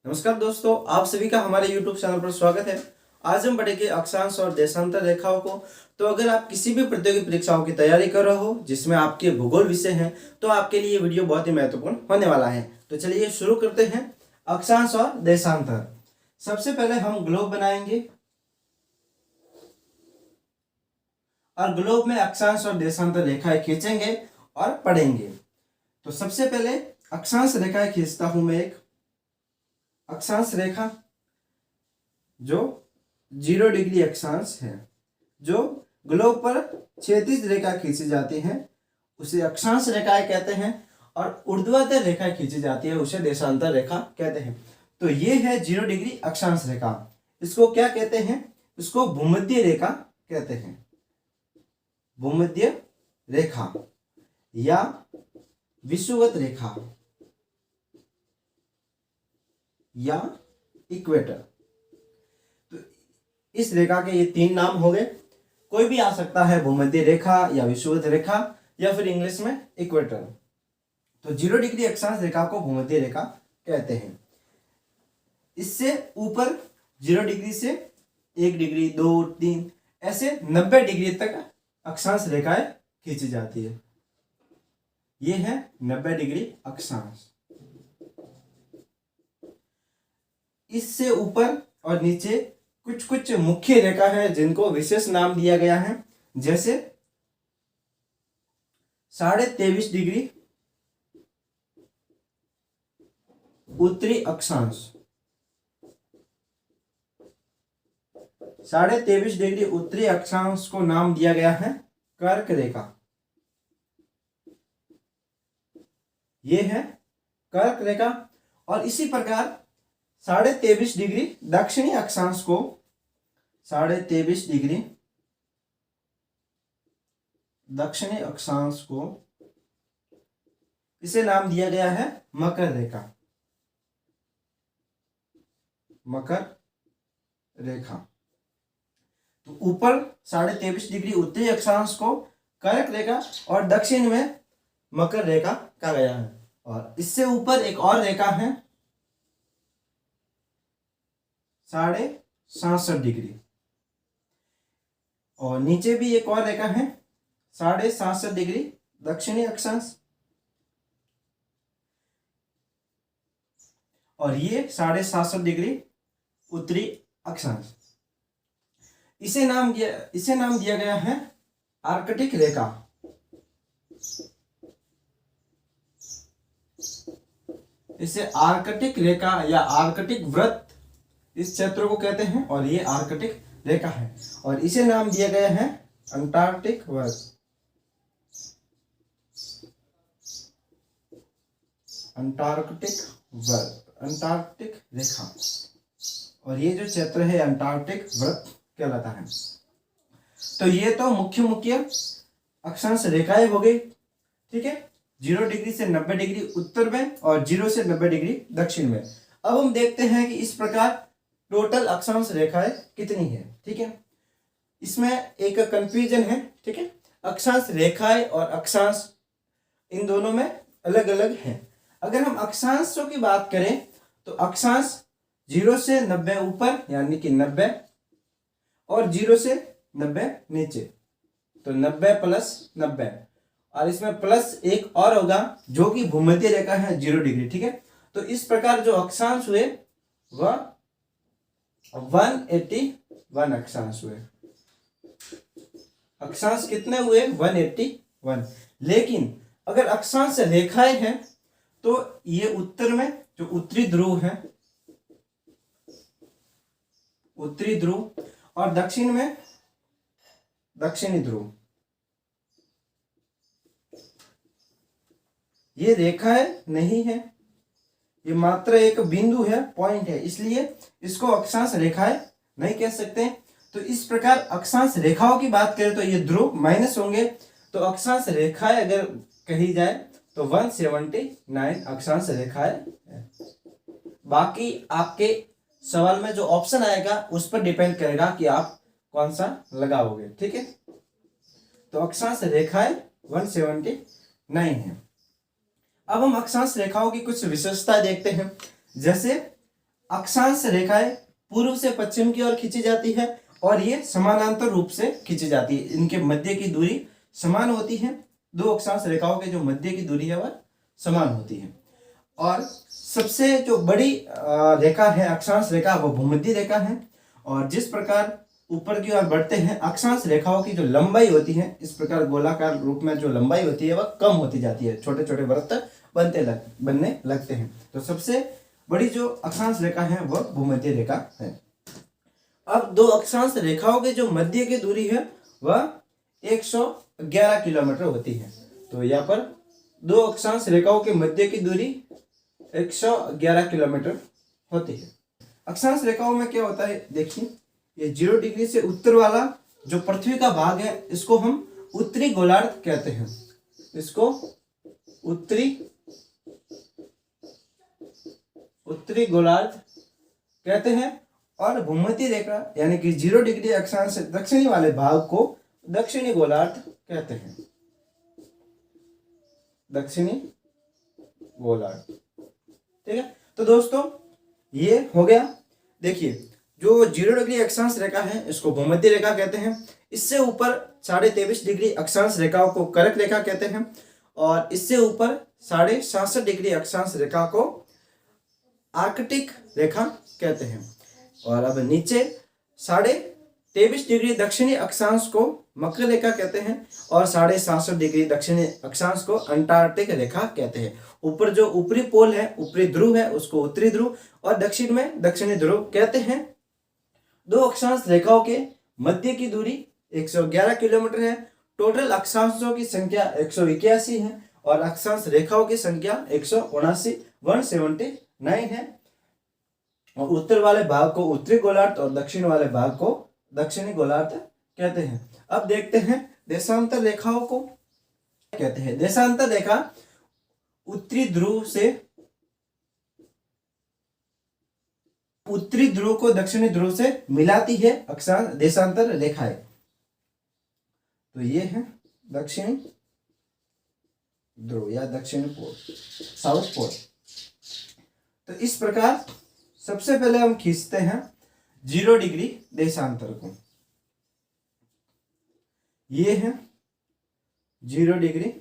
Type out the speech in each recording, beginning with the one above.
नमस्कार दोस्तों, आप सभी का हमारे YouTube चैनल पर स्वागत है। आज हम पढ़ेंगे अक्षांश और देशांतर रेखाओं को। तो अगर आप किसी भी प्रतियोगी परीक्षाओं की तैयारी कर रहे हो जिसमें आपके भूगोल विषय हैं, तो आपके लिए ये वीडियो बहुत ही महत्वपूर्ण होने वाला है। तो चलिए शुरू करते हैं। अक्षांश और देशांतर। सबसे पहले हम ग्लोब बनाएंगे और ग्लोब में अक्षांश और देशांतर रेखाएं खींचेंगे और पढ़ेंगे। तो सबसे पहले अक्षांश रेखाएं खींचता हूं मैं। एक अक्षांश रेखा जो 0 डिग्री अक्षांश है, जो ग्लोब पर क्षैतिज रेखा खींची जाती है उसे अक्षांश रेखाएं कहते हैं, और ऊर्ध्वाधर रेखा खींची जाती है उसे देशांतर रेखा कहते हैं। तो ये है 0 डिग्री अक्षांश रेखा। इसको क्या कहते हैं? इसको भूमध्य रेखा कहते हैं। भूमध्य रेखा या विषुवत रेखा या इक्वेटर। तो इस रेखा के ये 3 नाम हो गए। कोई भी आ सकता है, भूमध्य रेखा या विषुवत रेखा या फिर इंग्लिश में इक्वेटर। तो 0 डिग्री अक्षांश रेखा को भूमध्य रेखा कहते हैं। इससे ऊपर 0 डिग्री से 1 डिग्री 2 3 ऐसे 90 डिग्री तक अक्षांश रेखाएं खींची जाती है। ये है 90 डिग्री अक्षांश। इससे ऊपर और नीचे कुछ कुछ मुख्य रेखा है जिनको विशेष नाम दिया गया है, जैसे 23.5 डिग्री उत्तरी अक्षांश। 23.5 डिग्री उत्तरी अक्षांश को नाम दिया गया है कर्क रेखा। यह है कर्क रेखा। और इसी प्रकार 23.5 डिग्री दक्षिणी अक्षांश को 23.5 डिग्री दक्षिणी अक्षांश को इसे नाम दिया गया है मकर रेखा। मकर रेखा। तो ऊपर 23.5 डिग्री उत्तरी अक्षांश को कर्क रेखा और दक्षिण में मकर रेखा कहा गया है। और इससे ऊपर एक और रेखा है 67.5 डिग्री, और नीचे भी एक और रेखा है 67.5 डिग्री दक्षिणी अक्षांश, और ये 67.5 डिग्री उत्तरी अक्षांश। इसे नाम दिया गया है आर्कटिक रेखा। इसे आर्कटिक रेखा या आर्कटिक वृत्त इस क्षेत्र को कहते हैं, और ये आर्कटिक रेखा है। और इसे नाम दिया गया है अंटार्कटिक वृत्त। अंटार्कटिक वृत्त, अंटार्कटिक रेखा। और ये जो क्षेत्र है अंटार्कटिक वृत्त कहलाता है। तो ये तो मुख्य अक्षांश रेखाएं हो गई। ठीक है, 0 डिग्री से 90 डिग्री उत्तर में और 0 से 90 डिग्री दक्षिण में। अब हम देखते हैं कि इस प्रकार टोटल अक्षांश रेखाएं कितनी है। ठीक है, इसमें एक कंफ्यूजन है। ठीक है, अक्षांश रेखाएं और अक्षांश इन दोनों में अलग अलग हैं। अगर हम अक्षांशों की बात करें तो अक्षांश 0 से 90 ऊपर यानी कि 90, और 0 से 90 नीचे, तो 90 प्लस 90, और इसमें प्लस एक और होगा जो कि भूमध्य रेखा है 0 डिग्री। ठीक है, तो इस प्रकार जो अक्षांश हुए वह 181 अक्षांश हुए। अक्षांश कितने हुए? 181। लेकिन अगर अक्षांश रेखाएं हैं तो ये उत्तर में जो उत्तरी ध्रुव है, उत्तरी ध्रुव, और दक्षिण में दक्षिणी ध्रुव, ये रेखाएं नहीं है, ये मात्र एक बिंदु है, पॉइंट है, इसलिए इसको अक्षांश रेखाएं नहीं कह सकते। तो इस प्रकार अक्षांश रेखाओं की बात करें तो ये ध्रुव माइनस होंगे। तो अक्षांश रेखाएं अगर कही जाए तो 179 अक्षांश रेखाएं है। बाकी आपके सवाल में जो ऑप्शन आएगा उस पर डिपेंड करेगा कि आप कौन सा लगाओगे। ठीक है, तो अक्षांश रेखाएं 179 है। अब हम अक्षांश रेखाओं की कुछ विशेषता देखते हैं। जैसे अक्षांश रेखाएं पूर्व से पश्चिम की ओर खींची जाती है और ये समानांतर रूप से खींची जाती है। इनके मध्य की दूरी समान होती है। दो अक्षांश रेखाओं के जो मध्य की दूरी है वह समान होती है। और सबसे जो बड़ी रेखा है अक्षांश रेखा, वो भूमध्य रेखा है। और जिस प्रकार ऊपर की ओर बढ़ते हैं अक्षांश रेखाओं की जो लंबाई होती है, इस प्रकार गोलाकार रूप में जो लंबाई होती है वह कम होती जाती है, छोटे छोटे वृत्त बनने लगते हैं। तो सबसे बड़ी जो अक्षांश रेखा है वह भूमध्य रेखा है। अब दो अक्षांश रेखाओं के जो मध्य की दूरी है वह 111 किलोमीटर होती है। तो यहाँ पर दो अक्षांश रेखाओं के मध्य की दूरी 111 किलोमीटर होती है। अक्षांश रेखाओं में क्या होता है, देखिए ये 0 डिग्री से उत्तर वाला जो पृथ्वी का भाग है इसको हम उत्तरी गोलार्ध कहते हैं। इसको उत्तरी गोलार्ध कहते हैं। और भूमध्य रेखा यानी कि 0 डिग्री अक्षांश से दक्षिणी वाले भाग को दक्षिणी गोलार्ध कहते हैं। दक्षिणी गोलार्ध, ठीक है। तो दोस्तों ये हो गया। देखिए जो 0 डिग्री अक्षांश रेखा है इसको भूमध्य रेखा कहते हैं। इससे ऊपर 23.5 डिग्री अक्षांश रेखाओं को कर्क रेखा कहते हैं। और इससे ऊपर 66.5 डिग्री अक्षांश रेखा को आर्कटिक रेखा कहते हैं। और अब नीचे 23.5 डिग्री दक्षिणी अक्षांश को मकर रेखा कहते हैं और 67.5 डिग्री दक्षिणी अक्षांश को अंटार्कटिक रेखा कहते हैं। ऊपर जो ऊपरी पोल है, ऊपरी ध्रुव है, उसको उत्तरी ध्रुव और दक्षिण में दक्षिणी ध्रुव कहते हैं। दो अक्षांश रेखाओं के मध्य की दूरी 111 किलोमीटर है। टोटल अक्षांशों की संख्या 181 है और अक्षांश रेखाओं की संख्या 179 है। और उत्तर वाले भाग को उत्तरी गोलार्ध और दक्षिण वाले भाग को दक्षिणी गोलार्ध कहते हैं। अब देखते हैं देशांतर रेखाओं को कहते हैं। देशांतर रेखा उत्तरी ध्रुव को दक्षिणी ध्रुव से मिलाती है अक्षांश देशांतर रेखाएं। तो ये है दक्षिणी ध्रुव या दक्षिणी पोल, साउथ पोल। तो इस प्रकार सबसे पहले हम खींचते हैं 0 डिग्री देशांतर को। ये है 0 डिग्री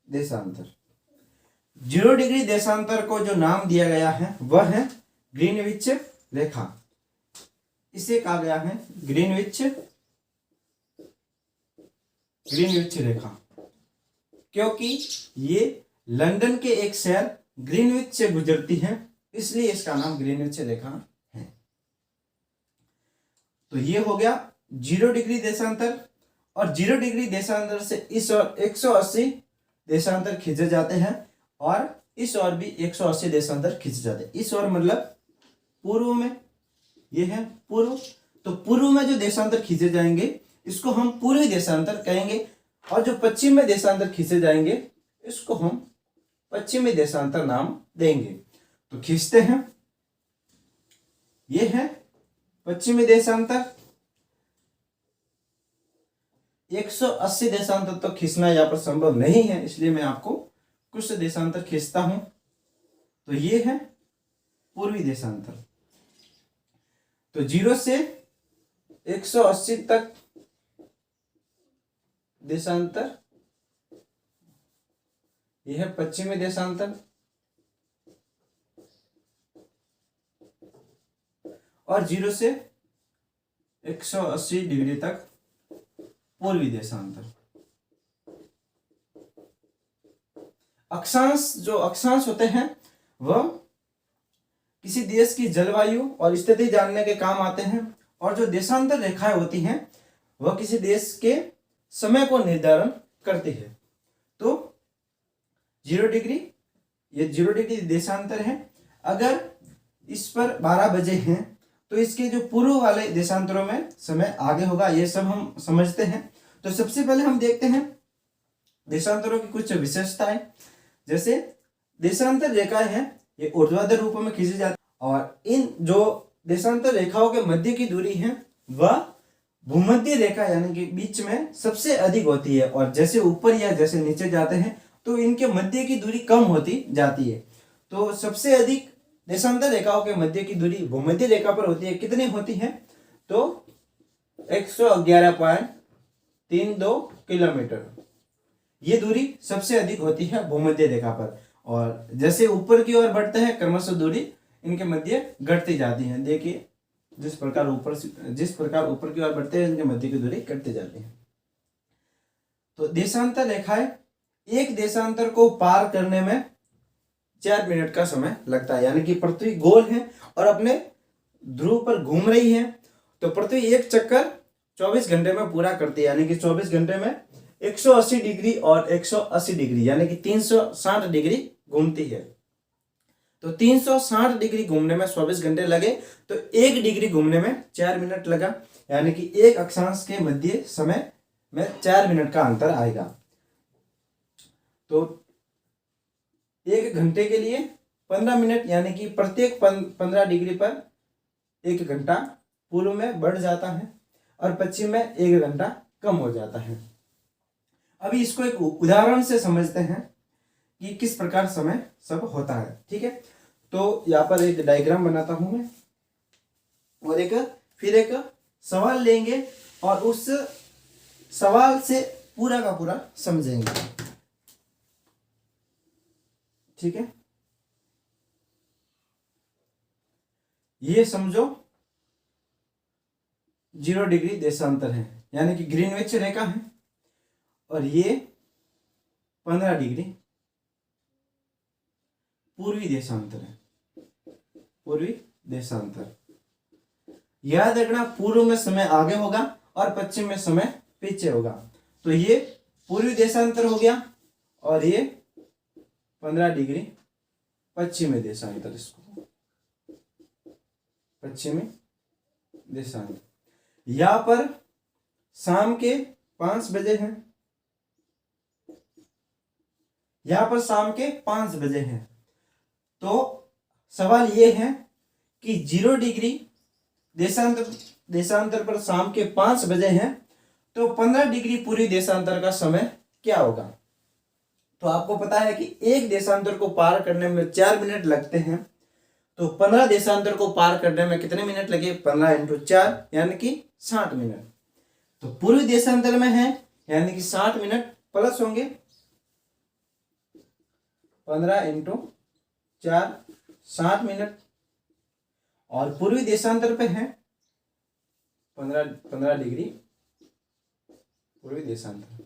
देशांतर। 0 डिग्री देशांतर को जो नाम दिया गया है वह है ग्रीनविच रेखा। इसे कहा गया है ग्रीनविच रेखा, क्योंकि ये लंदन के एक शहर ग्रीनविच से गुजरती है, इसलिए इसका नाम ग्रीनविच रेखा है। तो ये हो गया 0 डिग्री देशांतर। और 0 डिग्री देशांतर से इस ओर 180 देशांतर खींचे जाते हैं और इस ओर भी 180 देशांतर खींचे जाते हैं। इस ओर मतलब पूर्व में, ये है पूर्व। तो पूर्व में जो देशांतर खींचे जाएंगे इसको हम पूर्वी देशांतर कहेंगे और जो पश्चिम में देशांतर खींचे जाएंगे इसको हम पश्चिमी देशांतर नाम देंगे। तो खींचते हैं, ये है पश्चिमी देशांतर। 180 देशांतर तो खींचना यहाँ पर संभव नहीं है, इसलिए मैं आपको कुछ देशांतर खींचता हूं। तो ये है पूर्वी देशांतर। तो 0 से 180 तक देशांतर, यह है पश्चिमी देशांतर। और 0 से 180 डिग्री तक पूर्वी देशांतर। अक्षांश होते हैं वह किसी देश की जलवायु और स्थिति जानने के काम आते हैं। और जो देशांतर रेखाएं होती हैं वह किसी देश के समय को निर्धारण करती है। तो 0 डिग्री, ये 0 डिग्री देशांतर है। अगर इस पर 12 बजे हैं तो इसके जो पूर्व वाले देशांतरों में समय आगे होगा, ये सब हम समझते हैं। तो सबसे पहले हम देखते हैं देशांतरों की कुछ विशेषताएं। जैसे देशांतर रेखाएं हैं ये ऊर्ध्वाधर रूप में खींची जाती है और इन जो देशांतर रेखाओं के मध्य की दूरी है वह भूमध्य रेखा यानी कि बीच में सबसे अधिक होती है। और जैसे ऊपर या जैसे नीचे जाते हैं तो इनके मध्य की दूरी कम होती जाती है। तो सबसे अधिक देशांतर रेखाओं के मध्य की दूरी भूमध्य रेखा पर होती है, कितनी होती है? तो 111.32 किलोमीटर। ये दूरी सबसे अधिक होती है भूमध्य रेखा पर, और जैसे ऊपर की ओर बढ़ते हैं क्रमशः दूरी इनके मध्य घटती जाती है। देखिए जिस प्रकार ऊपर की ओर बढ़ते हैं इनके मध्य की दूरी घटती जाती है। तो देशांतर रेखाएं, एक देशांतर को पार करने में 4 मिनट का समय लगता है। यानी कि पृथ्वी गोल है और अपने ध्रुव पर घूम रही है, तो पृथ्वी एक चक्कर 24 घंटे में पूरा करती है। यानी कि 24 घंटे में 180 डिग्री और 180 डिग्री यानी कि 360 डिग्री घूमती है। तो 360 डिग्री घूमने में 24 घंटे लगे, तो 1 डिग्री घूमने में 4 मिनट लगा। यानी कि एक अक्षांश के मध्य समय में 4 मिनट का अंतर आएगा। तो 1 घंटे के लिए 15 मिनट, यानी कि प्रत्येक 15 डिग्री पर 1 घंटा पूर्व में बढ़ जाता है और पश्चिम में 1 घंटा कम हो जाता है। अभी इसको एक उदाहरण से समझते हैं कि किस प्रकार समय सब होता है। ठीक है, तो यहाँ पर एक डायग्राम बनाता हूं मैं, और फिर एक सवाल लेंगे और उस सवाल से पूरा का पूरा समझेंगे। ठीक है, ये समझो 0 डिग्री देशांतर है, यानी कि ग्रीनविच रेखा है, और ये 15 डिग्री पूर्वी देशांतर है। पूर्वी देशांतर, याद रखना पूर्व में समय आगे होगा और पश्चिम में समय पीछे होगा। तो ये पूर्वी देशांतर हो गया और ये 15 डिग्री पश्चिमी देशांतर, इसको पश्चिमी देशांतर। यहां पर शाम के 5 बजे हैं, यहां पर शाम के 5 बजे हैं। तो सवाल ये है कि 0 डिग्री देशांतर पर शाम के 5 बजे हैं, तो 15 डिग्री पूर्वी देशांतर का समय क्या होगा? तो आपको पता है कि एक देशांतर को पार करने में 4 मिनट लगते हैं, तो 15 देशांतर को पार करने में कितने मिनट लगे? 15 × 4 यानी कि 60 मिनट। तो पूर्वी देशांतर में है यानी कि 60 मिनट प्लस होंगे 15 × 4 60 मिनट, और पूर्वी देशांतर पे है 15 डिग्री पूर्वी देशांतर।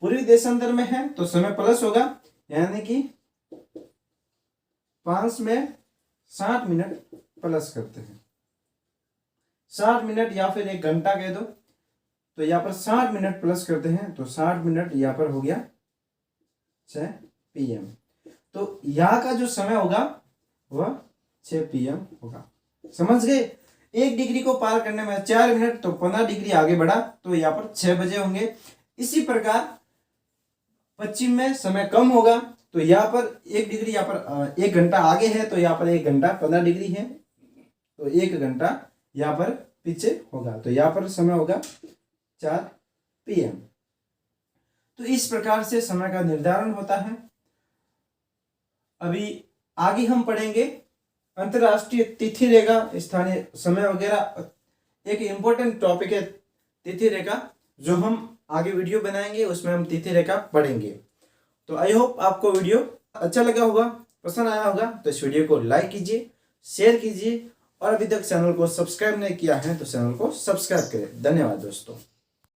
पूर्वी देशांतर में है तो समय प्लस होगा, यानी कि 5 में 60 मिनट प्लस करते हैं, 60 मिनट या फिर 1 घंटा कह दो। तो यहाँ पर 60 मिनट प्लस करते हैं, तो 60 मिनट यहाँ पर हो गया 6 PM। तो यहाँ का जो समय होगा वह 6 PM होगा। समझ गए? 1 डिग्री को पार करने में 4 मिनट, तो 15 डिग्री आगे बढ़ा तो यहाँ पर 6 बजे होंगे। इसी प्रकार पश्चिम में समय कम होगा, तो यहाँ पर 1 डिग्री, यहाँ पर 1 घंटा आगे है, तो यहाँ पर 1 घंटा 15 डिग्री है, तो 1 घंटा यहाँ पर पीछे होगा, तो यहाँ पर समय होगा 4 PM। तो इस प्रकार से समय का निर्धारण होता है। अभी आगे हम पढ़ेंगे अंतरराष्ट्रीय तिथि रेखा, स्थानीय समय वगैरह। एक इंपॉर्टेंट टॉपिक है तिथि रेखा, जो हम आगे वीडियो बनाएंगे, उसमें हम तिथि रेखा पढ़ेंगे। तो आई होप आपको वीडियो अच्छा लगा होगा, पसंद आया होगा। तो इस वीडियो को लाइक कीजिए, शेयर कीजिए, और अभी तक चैनल को सब्सक्राइब नहीं किया है तो चैनल को सब्सक्राइब करें। धन्यवाद दोस्तों।